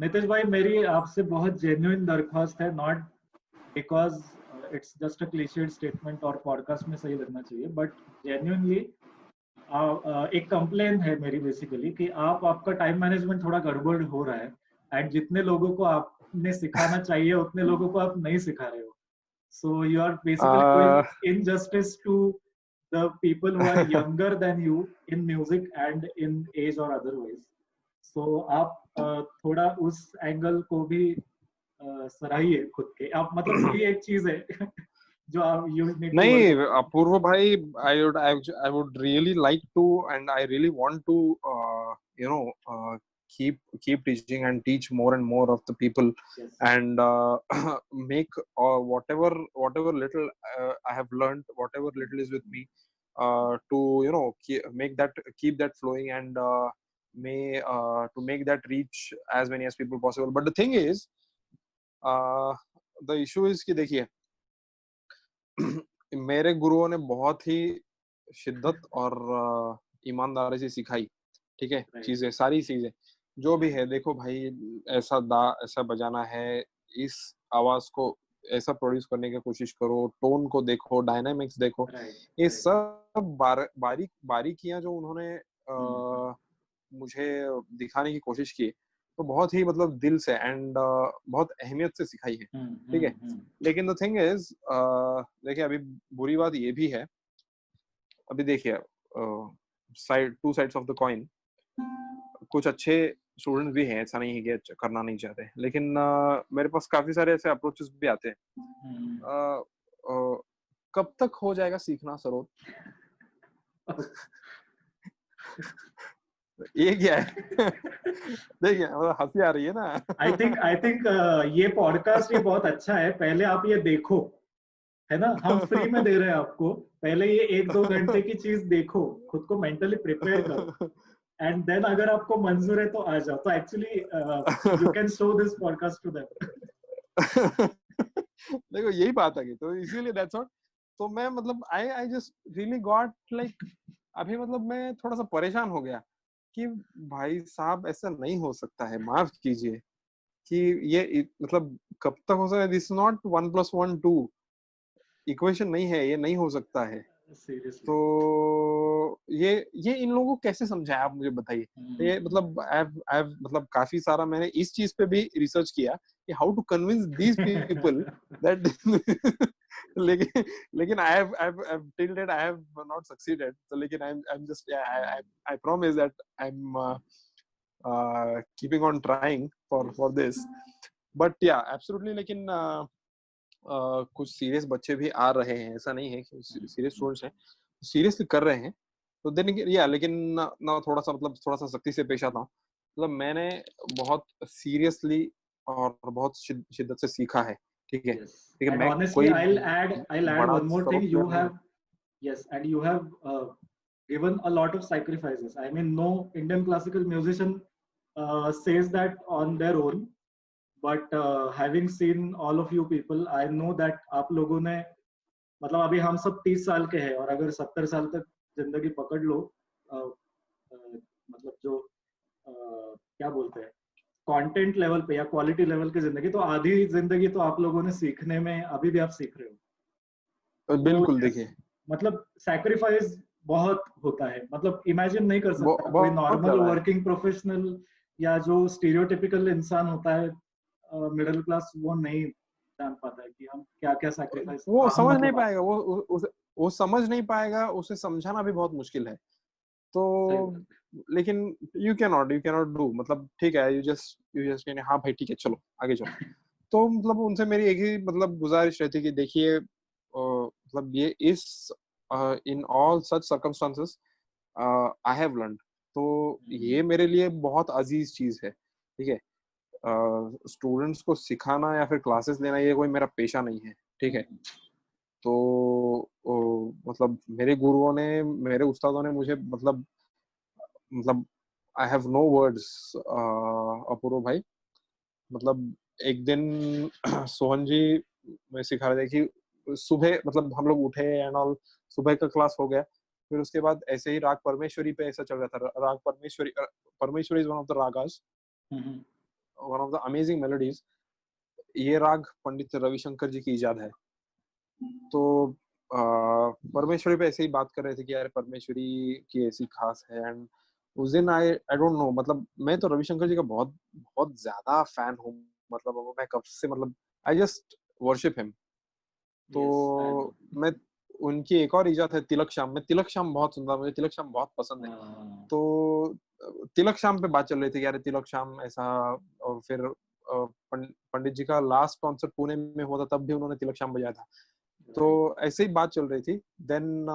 नितिश भाई, मेरी आपसे बहुत जेन्युइन दरख्वास्त है, not because it's just a clichéd statement और पॉडकास्ट में सही लगना चाहिए, बट जेन्युइनली एक कंप्लेन है मेरी बेसिकली कि आपका टाइम मैनेजमेंट थोड़ा गड़बड़ हो रहा है, एंड जितने लोगों को आपने सिखाना चाहिए उतने लोगों को आप नहीं सिखा रहे हो. So you are basically doing injustice to the people who are younger than you in music and in age or otherwise. So आप थोड़ा उस एंगल को भी सराहिए खुद के. आप मतलब यही एक चीज है जो आप you need to नहीं work on. अपूर्व भाई, I would really like to and I really want to you know keep teaching and teach more and more of the people. Yes. And make whatever little I have learned, whatever little is with me, to keep that flowing, and to make that reach as many as people possible. But the thing is, the issue is कि देखिए मेरे गुरुओं ने बहुत ही शिद्दत और ईमानदारी से सिखाई, ठीक है, चीजें, सारी चीजें जो भी है. देखो भाई, ऐसा बजाना है, इस आवाज को ऐसा प्रोड्यूस करने की कोशिश करो, टोन को देखो, डायनामिक्स देखो, ये सब बारीकियां जो उन्होंने मुझे दिखाने की कोशिश की, तो बहुत ही मतलब दिल से एंड बहुत अहमियत से सिखाई है, ठीक है. लेकिन द थिंग इज, देखिए अभी बुरी बात ये भी है, अभी देखिए two sides of the coin. कुछ अच्छे स्टूडेंट्स भी हैं, ऐसा नहीं है कि करना नहीं चाहते, लेकिन मेरे पास काफी सारे ऐसे अप्रोचेस भी आते हैं. कब तक हो जाएगा सीखना सरोज? ये क्या है? देखिए हंसी आ रही है ना. आई थिंक ये पॉडकास्ट ही बहुत अच्छा है. पहले आप ये देखो, है ना, हम फ्री में दे रहे हैं आपको. पहले ये 1-2 घंटे की चीज देखो, खुद को मेंटली प्रिपेयर करो, एंड देन अगर आपको मंजूर है तो आ जाओ. तो actually you can show this podcast to them. देखो यही बात है, तो इसीलिए दैट्स व्हाट. तो मैं मतलब I just really got like, अभी मतलब मैं थोड़ा सा परेशान हो गया कि भाई साहब ऐसा नहीं हो सकता है, माफ कीजिए कि ये मतलब कब तक हो सकता है. दिस नॉट 1+1 2 इक्वेशन नहीं है, ये नहीं हो सकता है. तो ये इन लोगों को कैसे समझाया, आप मुझे बताइए. ये मतलब मतलब काफी सारा मैंने इस चीज पे भी रिसर्च किया कि how to convince these people that लेकिन I've till date I have not succeeded. So लेकिन I'm just I promise that I'm keeping on trying for this. But yeah, absolutely. लेकिन कुछ सीरियस बच्चे भी आ रहे हैं, ऐसा नहीं है कि सीरियस स्टूडेंट्स हैं, सीरियसली कर रहे हैं. तो देन या लेकिन ना थोड़ा सा सख्ती से पेश आता हूँ. मतलब मैंने बहुत सीरियसली और बहुत शिद्दत से सीखा है, ठीक है. ठीक है, मैं honestly, कोई I'll add one more thing. You have, yes, and you have given a lot of sacrifices. I mean, no Indian classical musician says that on their own, but having seen all of you people, I know that आप लोगों ने, मतलब अभी हम सब 30 साल के हैं, और अगर 70 साल तक जिंदगी पकड़ लो, मतलब जो क्या बोलते हैं, कंटेंट लेवल पे या क्वालिटी लेवल की जिंदगी, तो आधी जिंदगी तो आप लोगों ने सीखने में, अभी भी आप सीख रहे हो. बिल्कुल. देखिए मतलब सैक्रिफाइस बहुत होता है. मतलब इमेजिन नहीं कर सकता कोई नॉर्मल वर्किंग प्रोफेशनल या जो स्टीरियोटिपिकल इंसान होता है मिडिल क्लास, वो नहीं जान पाता है कि हम क्या क्या सैक्रिफाइस, वो समझ नहीं पाएगा, वो समझ नहीं पाएगा, उसे समझाना भी बहुत मुश्किल है. तो लेकिन यू कैन नॉट डू, मतलब ठीक है, यू जस्ट कहने हाँ भाई ठीक है चलो आगे चलो. तो मतलब उनसे मेरी एक ही मतलब गुजारिश रहती कि देखिए मतलब ये इस in all such circumstances I have learned. तो ये मेरे लिए बहुत अजीज चीज है, ठीक है. स्टूडेंट्स को सिखाना या फिर क्लासेस लेना ये कोई मेरा पेशा नहीं है, ठीक है. तो मतलब मेरे गुरुओं ने, मेरे उस्तादों ने मुझे मतलब आई हैव नो वर्ड्स अपूर्व भाई. मतलब एक दिन सोहन जी मैं सिखा रहे थे कि सुबह मतलब हम लोग उठे एंड ऑल, सुबह का क्लास हो गया, फिर उसके बाद ऐसे ही राग परमेश्वरी पे ऐसा चल रहा था. Raga Parmeshwari is one of the ragas. One of the amazing melodies. ये राग पंडित रविशंकर जी की इजाद है। तो परमेश्वरी पे ऐसे ही बात कर रहे थे कि यार परमेश्वरी की ऐसी खास है। एंड उस दिन आई डोंट नो, मतलब मैं तो रविशंकर जी का बहुत बहुत ज्यादा फैन हूँ। मतलब मैं कब से, मतलब आई जस्ट वर्शिप हिम। तो Yes, I know. मैं उनकी एक और इजाद है तिलक श्याम। मैं तिलक श्याम बहुत सुनता हूँ, मुझे तिलक श्याम बहुत पसंद है। हाँ, तो तिलक श्याम पे बात चल रही थी कि यार तिलक श्याम ऐसा। और फिर पंडित जी का लास्ट कॉन्सर्ट पुणे में हुआ था, तब भी उन्होंने तिलक श्याम बजाया था। तो right. ऐसे ही बात चल रही थी। देन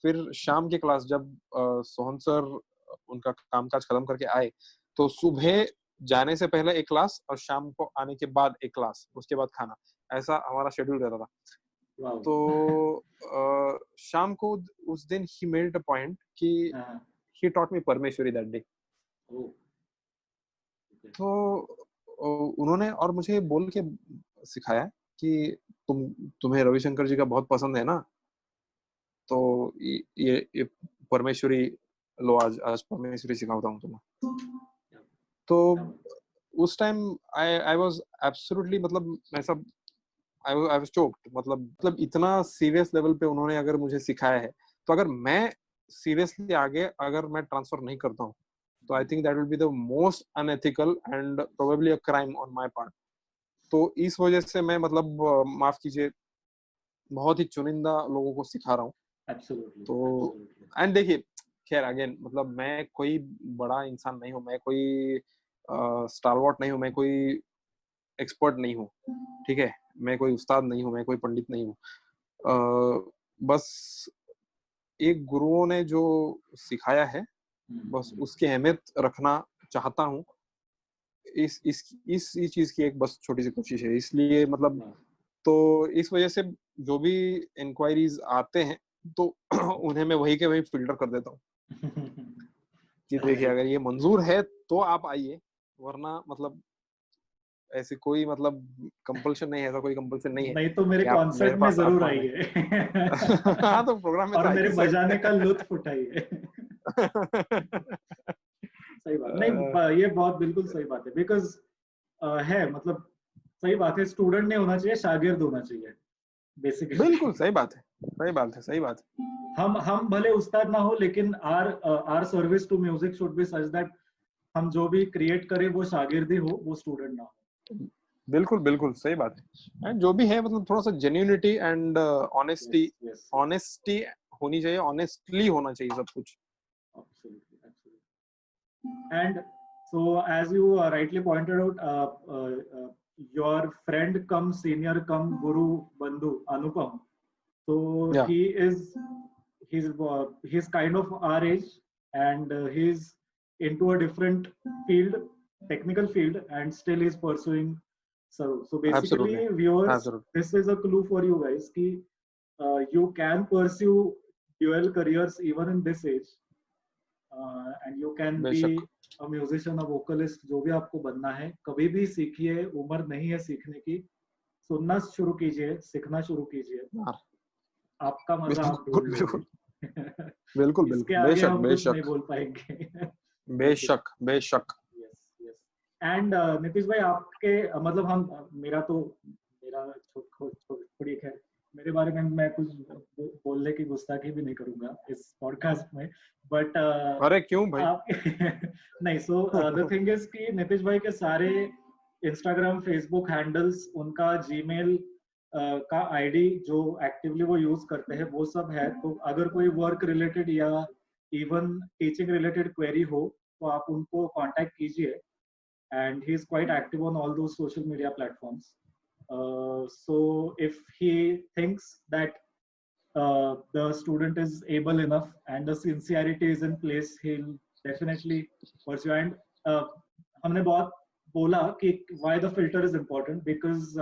फिर शाम की क्लास जब सोहन सर उनका कामकाज खत्म करके आए, तो सुबह जाने से पहले एक क्लास और शाम को आने के बाद एक क्लास, उसके बाद खाना, ऐसा हमारा शेड्यूल रहता था। Wow. तो शाम को उस दिन ही मेड अ पॉइंट कि हाँ, he taught me Parmeshwari that day. oh, okay. तो उन्होंने और मुझे बोल के सिखाया कि तुम्हें रविशंकर जी का बहुत पसंद है ना, तो ये परमेश्वरी लो, आज आज परमेश्वरी सिखाता हूँ तुम्हें। क्या तो क्या बात। उस टाइम आई वाज एब्सोल्युटली, मतलब मैं सब आई वाज चोक्ड। मतलब इतना सीरियस लेवल पे उन्होंने अगर मुझे सिखाया है, तो अगर मैं सीरियसली आगे अगर मैं ट्रांसफर नहीं करता हूँ, तो I think that will be the most unethical and probably a crime on my part. तो इस वजह से मैं, मतलब माफ कीजिए, बहुत ही चुनिंदा लोगों को सिखा रहा हूँ। Absolutely, तो absolutely. एंड देखिए, खैर अगेन, मतलब मैं कोई बड़ा इंसान नहीं हूँ, मैं कोई स्टारवॉट नहीं हूँ, मैं कोई एक्सपर्ट नहीं हूँ, ठीक है, मैं कोई उस्ताद नहीं हूँ, मैं कोई पंडित नहीं हूँ। बस एक गुरुओं ने जो सिखाया है, बस हम्म, उसकी अहमियत रखना चाहता हूँ। इस चीज की एक बस छोटी सी कोशिश है, इसलिए मतलब, वाह। तो इस वजह से जो भी इंक्वायरीज आते हैं, तो उन्हें मैं वही के वही फिल्टर कर देता हूँ कि देखिए Right. अगर ये मंजूर है तो आप आइए, वरना मतलब ऐसी कोई मतलब कंपल्शन नहीं है, ऐसा कोई कंपल्शन नहीं है नहीं तो मेरे कि आप कॉन्सर्ट मेरे में पास जरूर आपको आना है। आइए। हाँ, तो प्रोग्राम में तो और आ मेरे ही सकते बजाने का हैं। लुत्फ उठाइए। सही बात नहीं, ये बहुत बिल्कुल सही बात है, बिकॉज है मतलब सही बात है, स्टूडेंट नहीं होना चाहिए, शागिर्द होना चाहिए बिल्कुल बेसिकली। सही बात है, सही बात है, सही बात है। हम भले उस्ताद ना हो, लेकिन our service to music should be such that हम जो भी क्रिएट करें वो शागिर्दी हो, वो स्टूडेंट ना हो। बिल्कुल बिल्कुल सही बात है। एंड जो भी है, मतलब थोड़ा सा genuinity and yes honesty, yes yes, honesty होनी चाहिए, ऑनेस्टली होना चाहिए सब कुछ। Absolutely absolutely. And so, as you rightly pointed out, your friend come senior come guru bandhu Anupam. So या he's kind of our age, and he's into a different field, technical field, and still he's pursuing. So basically, absolutely, viewers, absolutely, this is a clue for you guys. Ki, you can pursue dual careers even in this age, and you can बेशक। be a musician, a vocalist, जो भी आपको बनना है कभी भी सीखिए, उम्र नहीं है सीखने की। सुनना शुरू कीजिए, सीखना शुरू कीजिए, हाँ, आपका मजा आप बिल्कुल ढूंढ बिल्कुल, लोगे। बिल्कुल इसके बिल्कुल, आगे बेशक हम कुछ नहीं बेशक, बोल पाएंगे। ओके, बेशक बेशक। Yes yes. एंड नीतीश भाई, आपके मतलब हम मेरा तो मेरा थोड़ी खैर, मेरे बारे में मैं कुछ बोलने की गुस्ताखी भी नहीं करूंगा इस पॉडकास्ट में, बट अरे क्यों भाई? आप नहीं, सो द थिंग इज कि नीतीश भाई के सारे इंस्टाग्राम फेसबुक हैंडल्स, उनका जीमेल का आईडी जो एक्टिवली वो यूज करते हैं वो सब है। तो अगर कोई वर्क रिलेटेड या इवन टीचिंग रिलेटेड क्वेरी हो, तो आप उनको कांटेक्ट कीजिए, and he's quite active on all those social media platforms. So if he thinks that the student is able enough and the sincerity is in place, he'll definitely pursue. And हमने बहुत बोला कि why the filter is important, because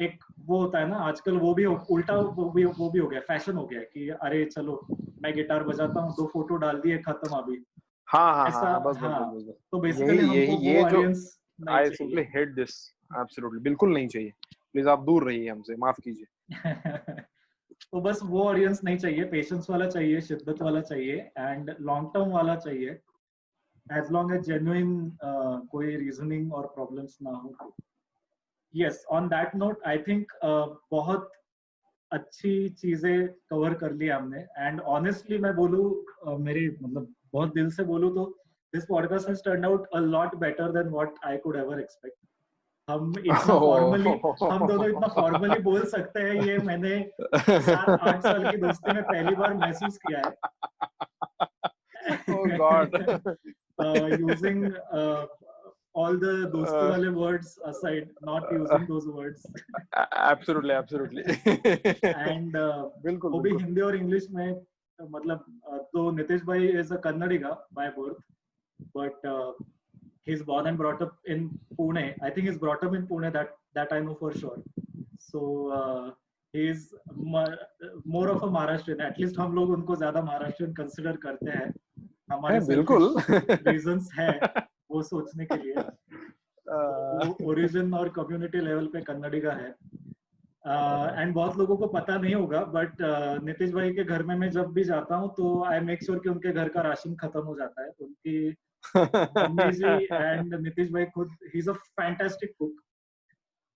एक वो होता है ना आजकल, वो भी उल्टा वो भी हो गया, फैशन हो गया है कि अरे चलो मैं गिटार बजाता हूँ, 2 फोटो डाल दिए, खत्म अभी, हाँ हाँ हाँ ऐसा। हाँ, बस बस हाँ, बस बस बस। तो यही बेसिकली यही हमको वो ये जो, ऑडियंस नहीं आई चाहिए। Simply hate this. एब्सोल्युटली, बिल्कुल नहीं चाहिए। प्लीज आप दूर रहिए हमसे, माफ कीजिए। तो बस वो ऑडियंस नहीं चाहिए, पेशेंस वाला चाहिए, शिद्दत वाला चाहिए, एंड लॉन्ग टर्म वाला चाहिए। as long as genuine कोई reasoning और problems ना हो तो yes on that note I think बहुत अच्छी चीजें कवर कर ली हमने एंड ऑनेस्टली मैं बोलूँ मेरे मतलब बहुत दिल से बोलूँ तो this podcast has turned out a lot better than what I could ever expect हम दोनों इतना फॉर्मली बोल सकते हैं ये मैंने 7-8 साल की दोस्ती में पहली बार महसूस किया है Oh God. using all the दोस्ती वाले words aside, not using those words. Absolutely. And बिल्कुल वो भी हिंदी और इंग्लिश में मतलब तो नितिश भाई is a Kannadiga by birth, but he's born and brought up in Pune. I think he's brought up in Pune. That I know for sure. So he's more of a Maharashtrian. At least हम लोग उनको ज्यादा Maharashtrian consider करते हैं. हमारे selfish reasons है वो सोचने के लिए. वो ओरिजिन और कम्युनिटी लेवल पे कन्नडिगा है एंड बहुत लोगों को पता नहीं होगा बट नितिश भाई के घर में मैं जब भी जाता हूँ तो आई मेक श्योर कि उनके घर का राशन खत्म हो जाता है उनकी मम्मी जी एंड नितिश भाई खुद he is a fantastic cook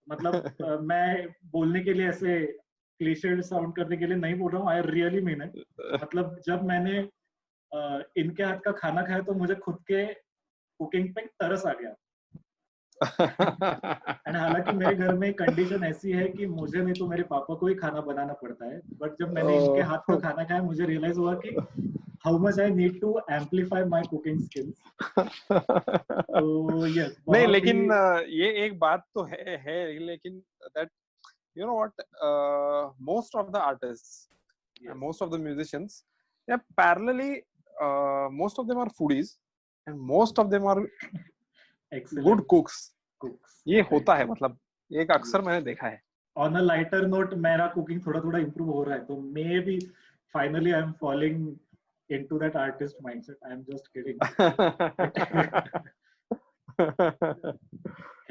मतलब मैं बोलने के लिए ऐसे क्लीशे साउंड करने के लिए नहीं बोल रहा हूँ आई रियली मीन इट मतलब जब मैंने इनके हाथ का खाना खाया तो मुझे खुद के कुकिंग पे तरस आ गया एंड हालांकि मेरे घर में कंडीशन ऐसी है कि मुझे नहीं तो मेरे पापा को ही खाना बनाना पड़ता है बट जब मैंने इनके हाथ का खाना खाया मुझे रियलाइज हुआ कि how much I need to amplify my cooking skills तो यस नहीं लेकिन ये एक बात तो है लेकिन that you know what most of the artists most of the musicians they parallelly most of them are foodies and most of them are good cooks ये होता है मतलब एक अक्सर मैंने देखा है on a lighter note मेरा कुकिंग थोड़ा थोड़ा improve हो रहा है तो maybe finally I'm falling into that artist mindset I'm just kidding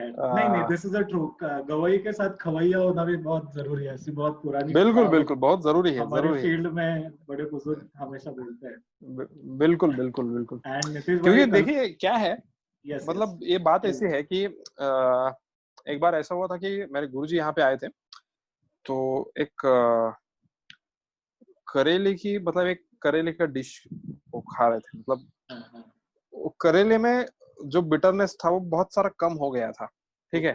नहीं this is a true Gavai के साथ खवैया होना भी बहुत जरूरी है ऐसी बहुत पुरानी बिल्कुल बहुत जरूरी है हमारे फील्ड में बड़े बुजुर्ग हमेशा बोलते हैं बिल्कुल एंड नितिश क्योंकि देखिए क्या है yes, मतलब ये बात ऐसी है कि एक बार ऐसा हुआ था कि मेरे गुरुजी यहाँ पे आए थे तो एक करेले का डिश वो खा रहे थे मतलब करेले में जो बिटरनेस था वो बहुत सारा कम हो गया था ठीक है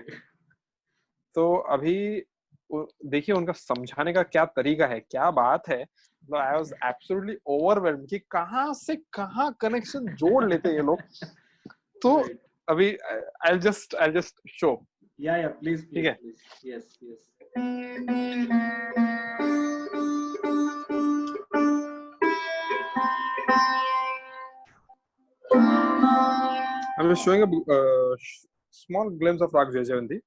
तो अभी देखिए उनका समझाने का क्या तरीका है क्या बात है मतलब आई वाज एब्सोल्युटली ओवरवेल्म्ड कि कहां से कहां कनेक्शन जोड़ लेते ये लोग तो अभी आई जस्ट शो या प्लीज ठीक है yes I'm just showing a small glimpse of Rag Jayajayanti.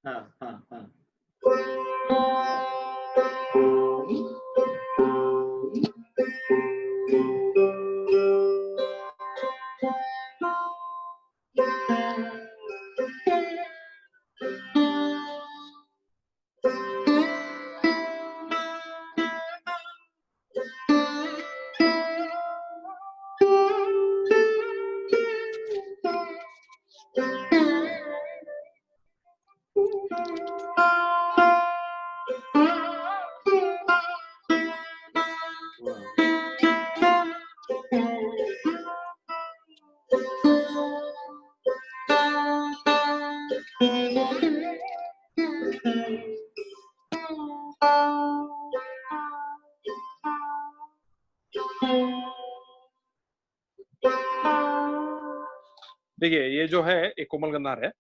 देखिए ये जो है एक कोमल गंधार है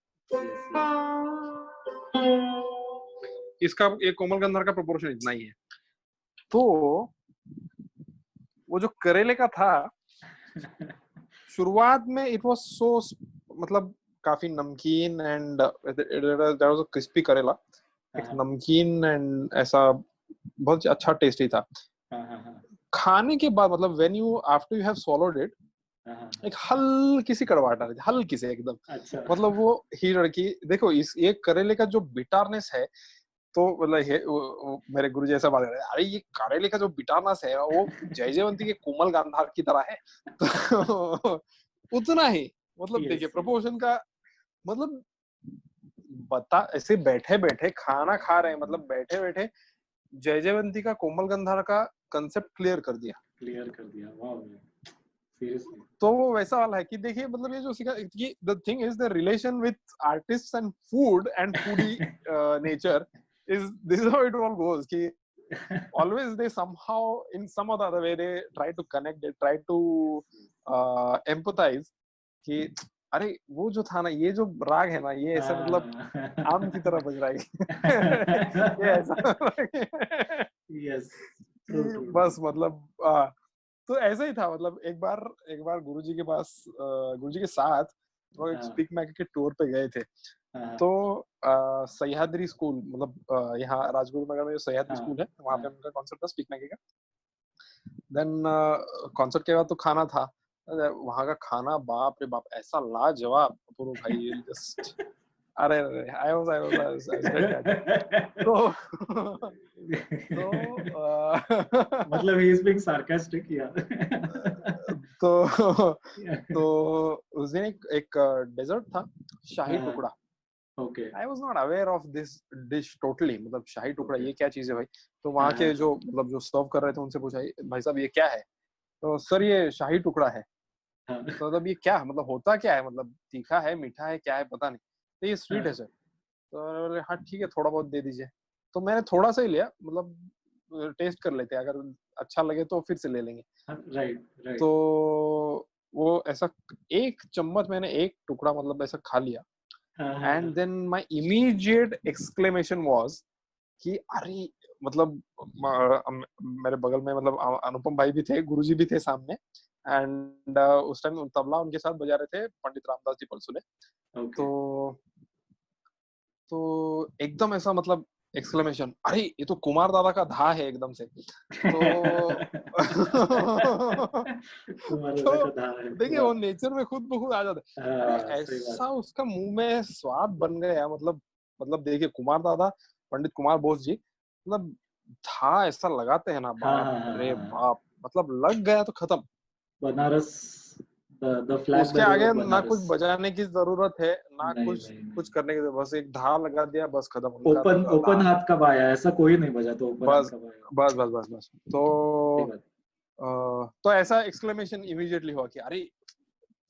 इसका एक कोमल गंधार का प्रोपोर्शन इतना ही है तो वो जो करेले का था शुरुआत में इट वाज सो मतलब काफी नमकीन and that was a crispy करेला एक नमकीन एंड ऐसा बहुत अच्छा टेस्टी था खाने के बाद मतलब when you after you have swallowed it एक हल्की सी कड़वाहट आ रही थी हल्की से एकदम मतलब वो ही लड़की देखो इस एक करेले का जो बिटारनेस है तो मतलब मेरे गुरु जैसा बात कर रहे हैं अरे ये करेले का जो बिटारनेस है वो जयजयवंती के कोमल गांधार की तरह है तो उतना ही मतलब देखिए yes, प्रपोर्शन का मतलब बता ऐसे बैठे बैठे खाना खा रहे हैं, मतलब बैठे बैठे जय जयवंती का कोमल गंधार का कंसेप्ट क्लियर कर दिया। क्लियर कर दिया, वाह सीरियसली। तो वो वैसा वाला है कि देखिए मतलब ये जो सिखा कि the thing is the relation with artist and foodie nature is this is how it all goes कि always they somehow in some or the other way they try to connect, they try to empathize कि अरे वो जो था ना, ये जो राग है ना, ये ऐसा मतलब आम की तरह बज रहा है ये ऐसा यस, ट्रू कि ट्रू बस मतलब तो ऐसा ही था। मतलब एक बार गुरुजी के पास गुरुजी के साथ वो एक स्पीक मैक के टूर पे गए थे। तो सह्याद्री स्कूल मतलब यहाँ राजगुरु नगर में जो सह्याद्री स्कूल है वहाँ पे उनका कॉन्सर्ट था स्पीक मैक का। देन कॉन्सर्ट के बाद तो खाना था, वहाँ का खाना बाप रे बाप ऐसा लाजवाब पूरा भाई जस्ट अरे आई वाज डेड दैट। तो मतलब ही इज बीइंग सार्कास्टिक या तो उस दिन एक डेजर्ट था शाही टुकड़ा। Okay, I was not aware of this dish totally, मतलब शाही टुकड़ा ये क्या चीज है भाई। तो वहाँ के जो मतलब जो सर्व कर रहे थे उनसे पूछा भाई साहब ये क्या है, तो सर ये शाही टुकड़ा है। तो मतलब ये क्या मतलब होता क्या है, मतलब तीखा है मीठा है क्या है पता नहीं, तो ये स्वीट है सर। तो हाँ ठीक है थोड़ा बहुत दे दीजिए। तो मैंने थोड़ा सा ही लिया, मतलब टेस्ट कर लेते हैं, अगर अच्छा लगे तो फिर से ले लेंगे। Right right. तो वो ऐसा एक चम्मच मैंने एक टुकड़ा मतलब ऐसा खा लिया and then my immediate exclamation was कि अरे मतलब मेरे बगल में मतलब अनुपम भाई भी थे, गुरुजी भी थे सामने एंड उस टाइम तबला उनके साथ बजा रहे थे पंडित रामदास जी पलसुले। तो एकदम ऐसा मतलब एक्सक्लेमेशन, अरे ये तो कुमार दादा का धा है एकदम से। तो देखिए वो नेचर में खुद ब खुद आ जाता है। अरे ऐसा उसका मुंह में स्वाद बन गया, मतलब देखिए कुमार दादा पंडित कुमार बोस जी मतलब था ऐसा लगाते हैं ना बाप रे बाप, मतलब लग गया तो खत्म। बनारस द फ्लैग उसके आगे ना कुछ बजाने की जरूरत है ना कुछ करने की, बस एक धा लगा दिया बस खत्म। ओपन हाथ का बाया, ऐसा कोई नहीं बजा तो ओपन हाथ का बाया। बस तो ऐसा एक्सक्लेमेशन इमीडिएटली हुआ कि अरे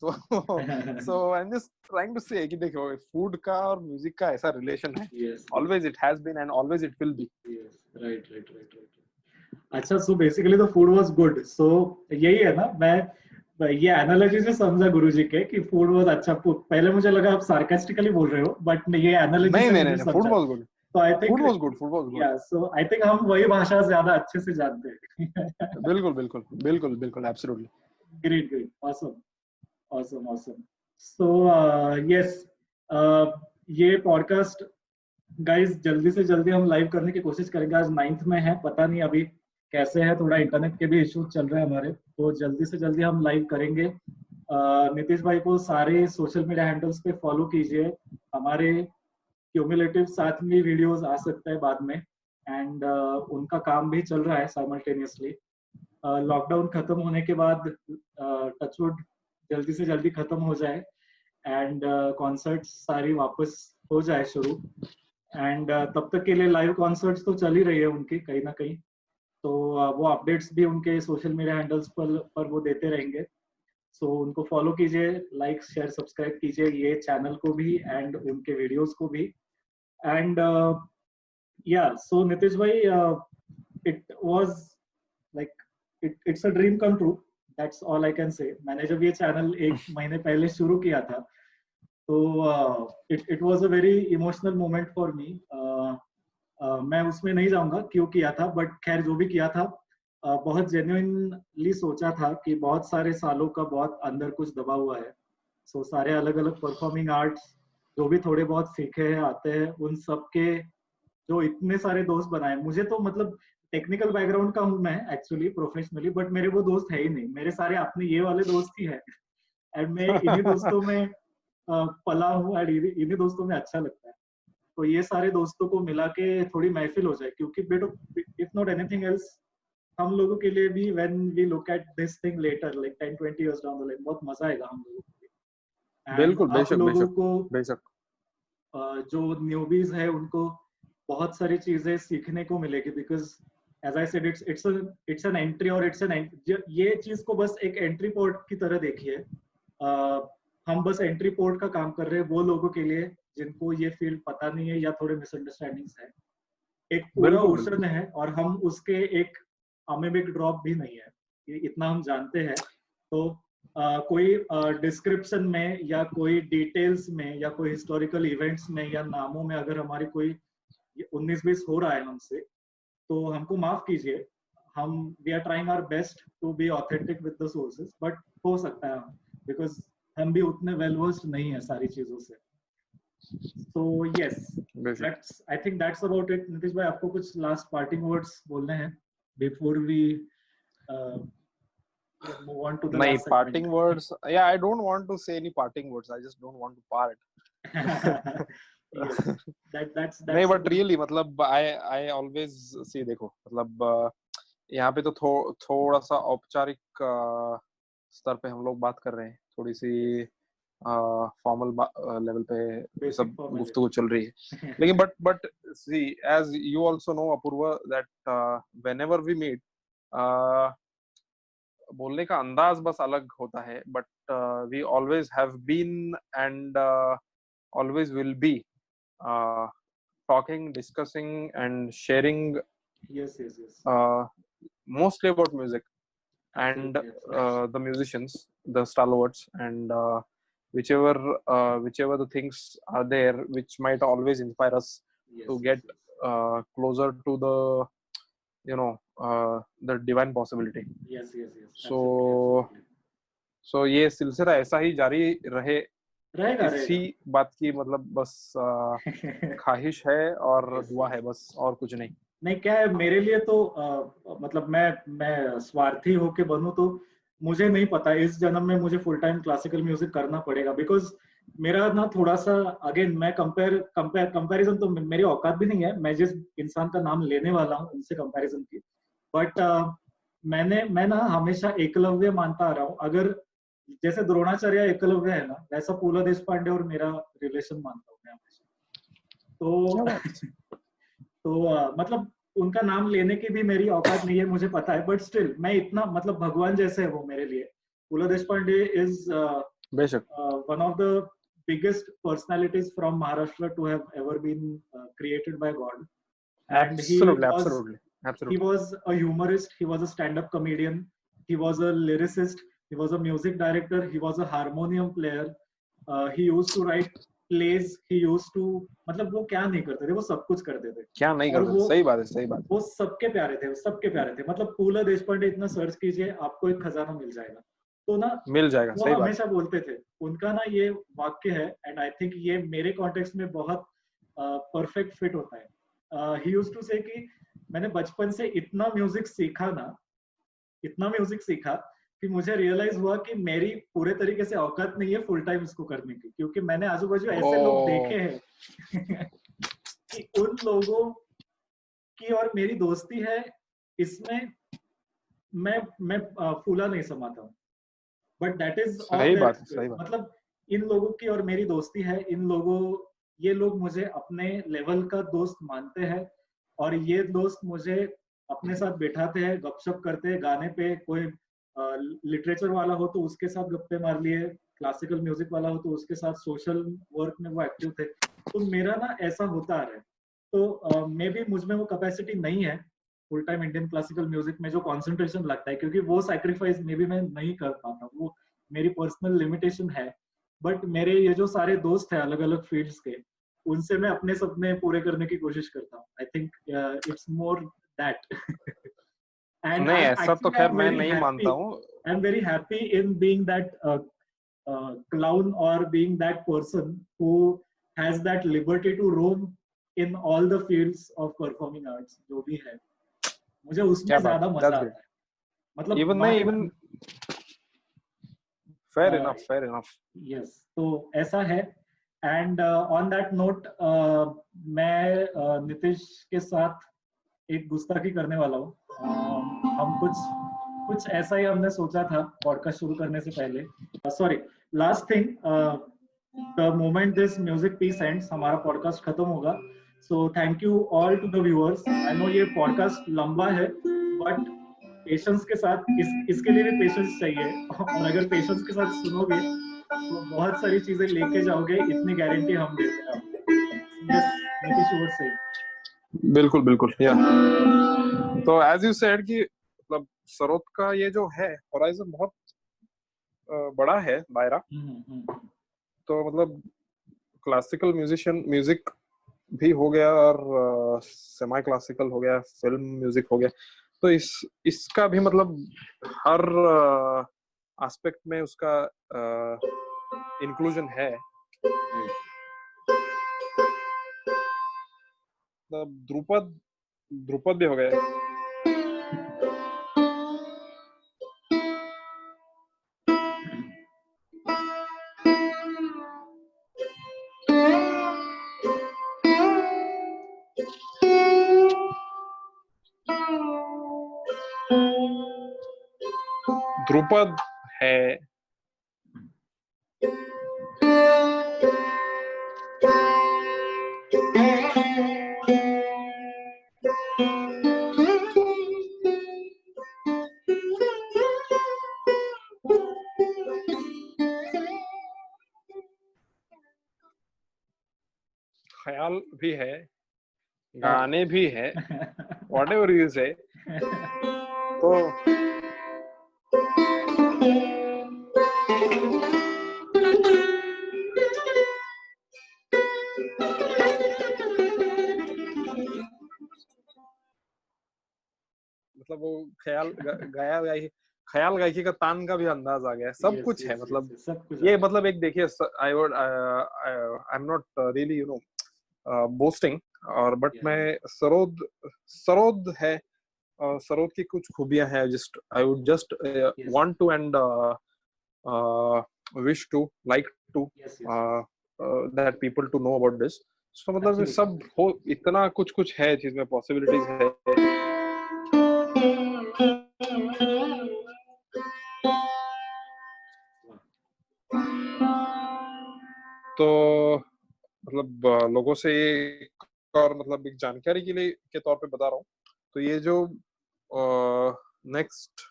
तो so I am just trying to say कि देखो फूड का और म्यूजिक का ऐसा रिलेशन है, always it has been and always it will be. Right. अच्छा, so basically the food was good, so यही है ना, मैं ये एनालॉजी से समझा गुरुजी के कि फूड वाज अच्छा। पहले मुझे लगा आप सार्कास्टिकली बोल रहे हो, बट ये एनालॉजी से मुझे समझा फूड वाज गुड, तो I think food was good या सो आई थिंक हम वही भाषा ज्यादा अच्छे से जानते हैं। बिल्कुल absolutely. Great, awesome. So yes, ये पॉडकास्ट गाइस जल्दी से जल्दी हम लाइव करने की कोशिश करेंगे। आज 9th में है, पता नहीं अभी कैसे है, थोड़ा इंटरनेट के भी इश्यूज चल रहे हैं हमारे, तो जल्दी से जल्दी हम लाइव करेंगे। नीतीश भाई को सारे सोशल मीडिया हैंडल्स पे फॉलो कीजिए, हमारे क्यूमुलेटिव साथ में वीडियोस आ सकता है बाद में, एंड उनका काम भी चल रहा है साइमल्टेनियसली। लॉकडाउन खत्म होने के बाद टचवुड जल्दी से जल्दी खत्म हो जाए एंड कॉन्सर्ट्स सारी वापस हो जाए शुरू, एंड तब तक के लिए लाइव कॉन्सर्ट्स तो चल ही रही है उनकी कहीं ना कहीं, तो वो अपडेट्स भी उनके सोशल मीडिया हैंडल्स पर वो देते रहेंगे। सो उनको फॉलो कीजिए, लाइक शेयर सब्सक्राइब कीजिए ये चैनल को भी एंड उनके वीडियोस को भी। एंड या सो नीतीश भाई, it was like it's a dream come true, that's all I can say. मैंने जब ये चैनल 1 महीने पहले शुरू किया था तो it was a very emotional moment for me. मैं उसमें नहीं जाऊंगा क्यों किया था, बट खैर जो भी किया था बहुत जेन्युइनली सोचा था कि बहुत सारे सालों का बहुत अंदर कुछ दबा हुआ है। सो सारे अलग अलग परफॉर्मिंग आर्ट्स जो भी थोड़े बहुत सीखे हैं आते हैं, उन सब के जो इतने सारे दोस्त बनाए, मुझे तो मतलब टेक्निकल बैकग्राउंड का हूँ मैं एक्चुअली प्रोफेशनली, बट मेरे वो दोस्त है ही नहीं, मेरे सारे अपने ये वाले दोस्त ही है एंड मैं इन्हीं दोस्तों में पला हूँ एंड इन्हीं दोस्तों में अच्छा लगता है। तो ये सारे दोस्तों को मिला के थोड़ी महफिल हो जाए, क्योंकि बेटो इफ नॉट एनीथिंग एल्स हम लोगों के लिए भी when we look at this thing later like 10-20 years down the line बहुत मजा आएगा हम लोगों को। बिल्कुल, आप बेशक लोगों बेशक को बेशक। जो न्यूबीज है उनको बहुत सारी चीजें सीखने को मिलेगी, because as I said it's an entry, और ये चीज को बस एक एंट्री पोर्ट की तरह देखिए। हम बस एंट्री पोर्ट का काम कर रहे हैं वो लोगों के लिए जिनको ये फील्ड पता नहीं है या थोड़े मिसअंडरस्टैंडिंग्स है। एक पूरा बिल्कुल ओशन बिल्कुल। है और हम उसके एक अमीबिक ड्रॉप भी नहीं है, ये इतना हम जानते हैं। तो कोई डिस्क्रिप्शन में या कोई डिटेल्स में या कोई हिस्टोरिकल इवेंट्स में या नामों में अगर हमारी कोई 19-20 हो रहा है हमसे, तो हमको माफ कीजिए। हम we are trying our best to be authentic with the sources, but हो सकता है बिकॉज हम भी उतने वेल वर्स्ड नहीं है सारी चीजों से। So yes, बेशक। I think that's about it. Nitish भाई, आपको कुछ लास्ट पार्टिंग वर्ड्स बोलने हैं before we uh, move on to the नहीं, last segment? parting words, yeah, I don't want to say any parting words, I just don't want to part. Yes, नहीं, that's a but good. Really मतलब I always see, देखो मतलब यहाँ पे तो थोड़ा सा औपचारिक स्तर पे हम लोग बात कर रहे हैं, थोड़ी सी फॉर्मल लेवल पे ये Basic सब formality. गुफ्तगू चल रही है। लेकिन but see, as you also know Apurva, that whenever we meet, बोलने का अंदाज बस अलग होता है, but we always have been and always will be talking, discussing, and sharing Yes. mostly about music and Absolutely. the musicians, the stalwarts, and whichever the things are there which might always inspire us to get Yes. closer to the, you know, the divine possibility. Yes. So Absolutely. ये सिलसिला ऐसा ही जारी रहे, रहेगा इसी बात की मतलब बस ख्वाहिश है और दुआ है, बस और कुछ नहीं। नहीं, क्या है मेरे लिए तो मतलब मैं स्वार्थी होके बनूं तो मुझे नहीं पता इस जन्म में मुझे फुल टाइम क्लासिकल म्यूजिक करना पड़ेगा, बिकॉज मेरा ना थोड़ा सा, अगेन मैं कंपैरिजन तो मेरी औकात भी नहीं है, मैं जिस इंसान का नाम लेने वाला हूँ उनसे कंपैरिजन की, बट मैं ना हमेशा एकलव्य मानता आ रहा हूँ। अगर जैसे द्रोणाचार्य एकलव्य है ना, वैसा पूला देशपांडे और मेरा रिलेशन मानता हूँ मैं हमेशा। तो मतलब उनका नाम लेने की भी मेरी औकात नहीं है, मुझे पता है, बट स्टिल मैं इतना, मतलब भगवान जैसे है वो मेरे लिए। पूला Deshpande is one of the biggest personalities from Maharashtra to have ever been created by God. And Absolutely. he was a humorist, he was a stand-up comedian, he was a lyricist, he was a music director, he was a harmonium player, he used to write plays, he used to, मतलब वो क्या नहीं करते थे, वो सब कुछ करते थे। क्या नहीं करते, सही बात है, सही बात। वो सबके प्यारे थे। मतलब पूला देशपांडे इतना सर्च कीजिए, आपको एक खजाना मिल जाएगा। तो ना मिल जाएगा, वो सही बात। हमेशा बोलते थे, उनका ना ये वाक्य है, एंड आई थिंक ये मेरे कॉन्टेक्स्ट में बहुत परफेक्ट फिट होता है। ही यूज्ड टू से कि मैंने बचपन से इतना म्यूजिक सीखा कि मुझे रियलाइज हुआ कि मेरी पूरे तरीके से औकात नहीं है फुल टाइम इसको करने की, क्योंकि मैंने आजू बाजू ऐसे लोग देखे हैं कि उन लोगों की और मेरी दोस्ती है, इसमें मैं फूला नहीं समाता हूँ, but that is all that, मतलब इन लोगों की और मेरी दोस्ती है, ये लोग मुझे अपने लेवल का दोस्त मानते हैं, और ये दोस्त मुझे अपने साथ बैठाते हैं, गपशप करते हैं, गाने पे कोई लिटरेचर वाला हो तो उसके साथ गप्पे मार लिए, क्लासिकल म्यूजिक वाला हो तो उसके साथ सोशल वर्क में वो एक्टिव थे। तो मेरा ना ऐसा होता आ रहा है, तो मे बी मुझ में वो कैपेसिटी नहीं है full time Indian classical music में जो कंसंट्रेशन लगता है, क्योंकि वो सैक्रिफाइस मे बी मैं नहीं कर पाता, वो मेरी पर्सनल लिमिटेशन है। बट मेरे ये जो सारे दोस्त हैं अलग अलग फील्ड्स के, उनसे मैं अपने सपने पूरे करने की कोशिश करता हूँ। I think it's more that. And नहीं, ऐसा तो खैर मैं नहीं मानता हूँ। I am very happy in being that clown or being that person who has that liberty to roam in all the fields of performing arts, जो भी है मुझे उसमें ज्यादा मजा आता है। मतलब even fair enough yes, तो ऐसा है। एंड ऑन दैट नोट मैं नीतीश के साथ एक गुस्ताखी करने वाला हूँ। हम कुछ ऐसा ही हमने सोचा था पॉडकास्ट शुरू करने से पहले। Sorry, last thing, the moment this music piece ends, हमारा podcast खत्म होगा. So thank you all to the viewers. I know ये podcast लंबा है, but पेशेंस के साथ इसके लिए भी पेशेंस चाहिए. और अगर पेशेंस के साथ सुनोगे तो बहुत सारी चीजें लेके जाओगे, इतनी गारंटी हम देते हैं आपको. Yes, Nitish you were saying. बिल्कुल बिल्कुल या तो एज यू सेड कि मतलब सरोद का ये जो है होराइजन बहुत बड़ा है दायरा. तो मतलब क्लासिकल म्यूजिक भी हो गया और सेमी क्लासिकल हो गया, फिल्म म्यूजिक हो गया. तो इसका भी मतलब हर एस्पेक्ट में उसका इंक्लूजन है. ध्रुपद भी हो गया. ध्रुपद है. ख्याल भी है, गाने भी है, whatever you say. तो मतलब वो ख्याल गायकी का तान का भी अंदाज आ गया. सब कुछ है मतलब ये मतलब एक देखिए I am not really you know boasting और बट मैं सरोद है. सरोद की कुछ खूबियां हैं. Just I would just want to and wish to like to that people to know about this. तो मतलब सब हो इतना कुछ है चीज में पॉसिबिलिटीज है. तो मतलब लोगों से और मतलब एक जानकारी के लिए के तौर पे बता रहा हूँ. तो ये जो नेक्स्ट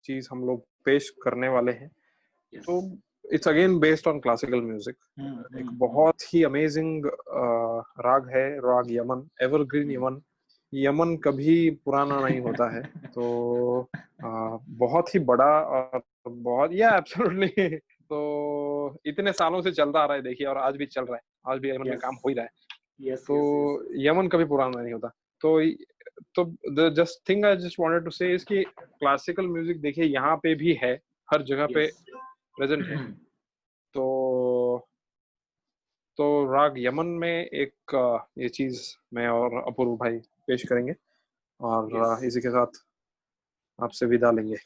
चीज हम लोग पेश करने वाले हैं तो it's again based on classical music. एक बहुत ही अमेजिंग राग है, राग यमन, एवरग्रीन यमन. यमन कभी पुराना नहीं होता है. तो बहुत ही बड़ा और बहुत एब्सोल्युटली. तो इतने सालों से चलता आ रहा है देखिए और आज भी चल रहा है. आज भी यमन में काम हो ही रहा है. तो यमन कभी पुराना नहीं होता. तो the just thing I just wanted to say is कि क्लासिकल म्यूजिक देखिए यहाँ पे भी है, हर जगह पे प्रेजेंट है. तो राग यमन में एक ये चीज मैं और अपूर्व भाई पेश करेंगे और इसी के साथ आपसे विदा लेंगे.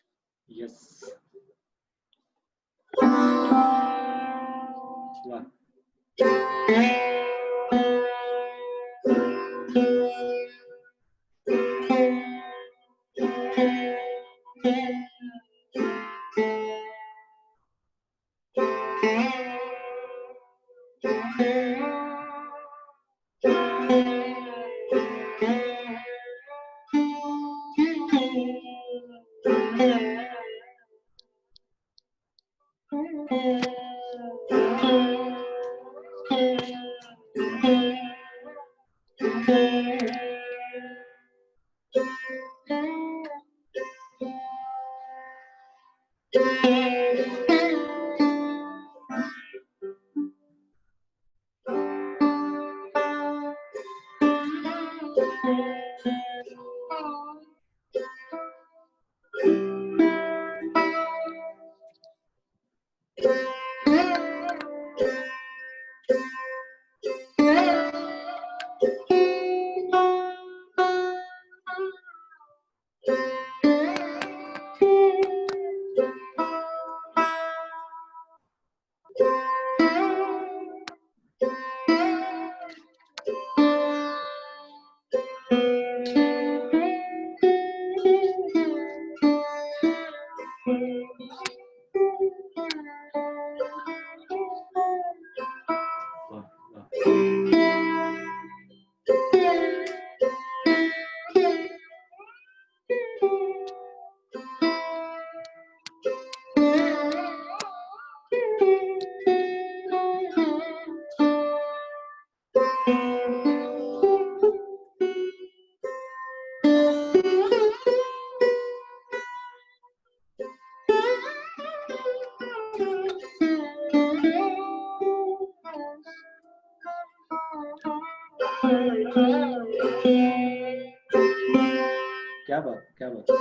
क्या बात है।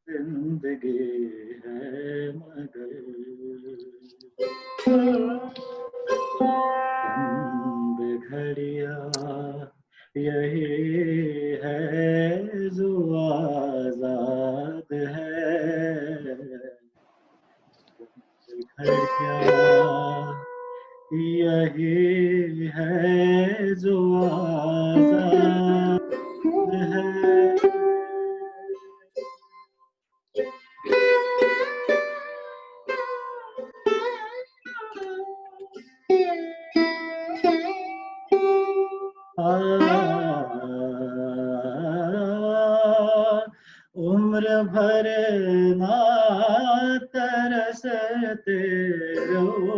जिंदगी है मगर बंद घड़िया यही है जो आजाद है। घड़िया यही है जो आजाद है। उम्र भर ना तरसते रहो,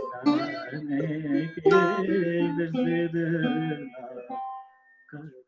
जाने के जिद ना करो।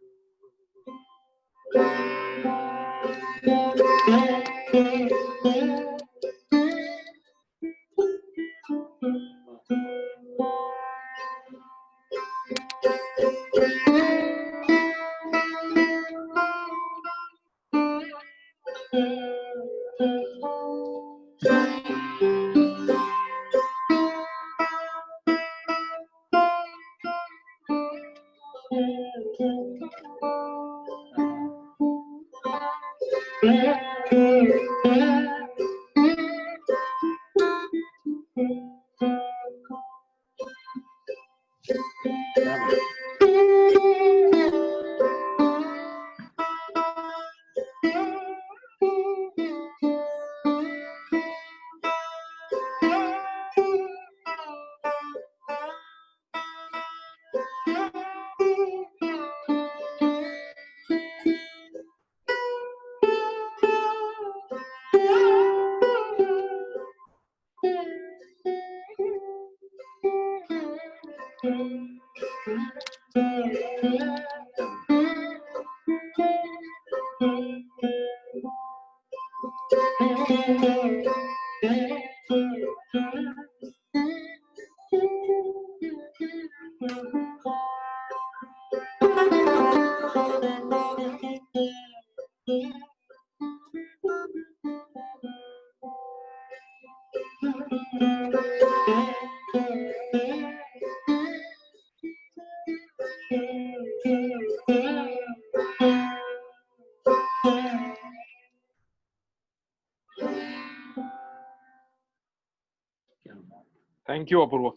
Thank you Apurva.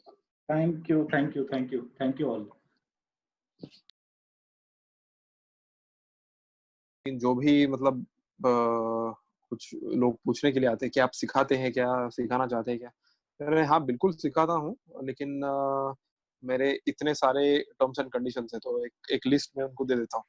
Thank you, thank you, thank you, thank you all. जो भी मतलब कुछ लोग पूछने के लिए आते हैं कि आप सिखाते हैं क्या, सिखाना चाहते हैं क्या, अरे हाँ बिल्कुल सिखाता हूँ, लेकिन मेरे इतने सारे टर्म्स एंड कंडीशंस हैं तो एक लिस्ट में उनको दे देता हूँ।